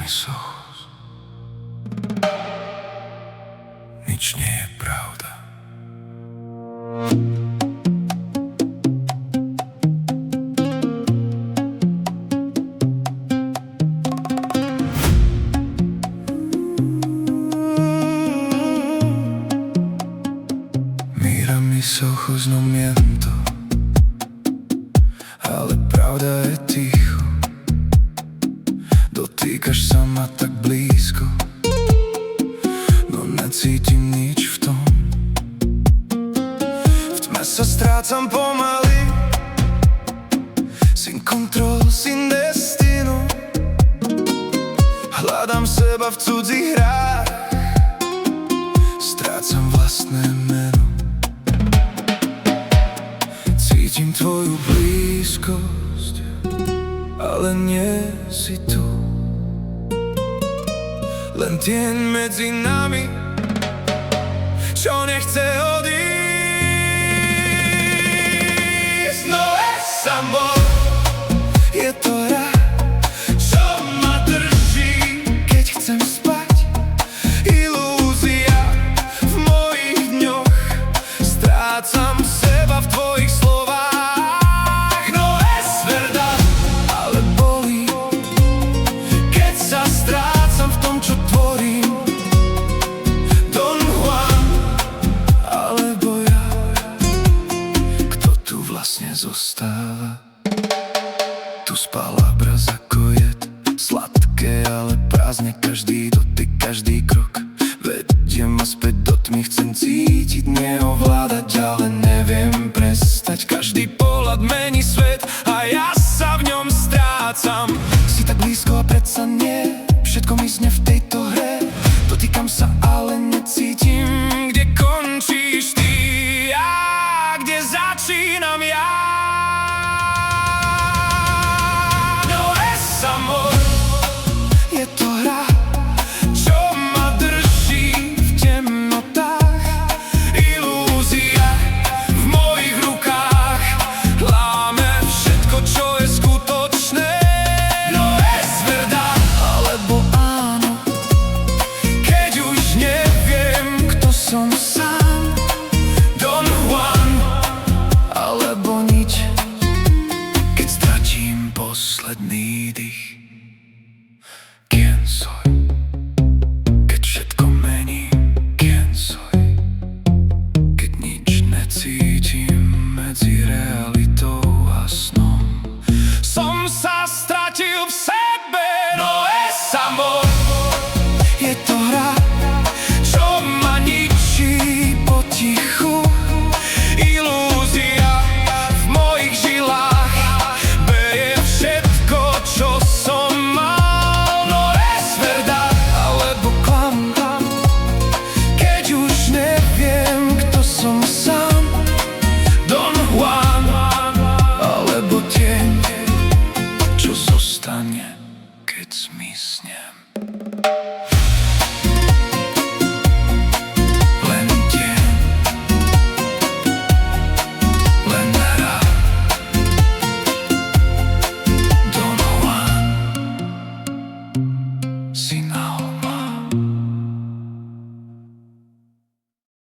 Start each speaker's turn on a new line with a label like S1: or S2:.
S1: Sochos. Nič nie je pravda. Mira mis ojos, no miento, ale pravda je ticho. Dotýkaš sa ma tak blízko, no necítim nič v tom. V tme sa strácam pomaly, sin kontrol, sin destinu. Hľadám seba v cudzích hrách, strácam vlastné meno. Cítim tvoju blízkosť, ale nie si tu. Len tieň medzi nami, čo nechce odísť. No es amor, je to rád, čo ma drží, keď chcem spať. Ilúzia v mojich dňoch, strácam seba v tvojich slovách. No es verdad, ale bolí, keď sa strácam v tom, čo tvorím. Don Juan, alebo ja, kto tu vlastne zostáva? Tu spála braz ako jed, sladké, ale prázdne. Každý dotyk, každý krok vedie ma späť do tmy. Chcem cítiť, neovládať, ale neviem prestať. Každý pohľad mení svet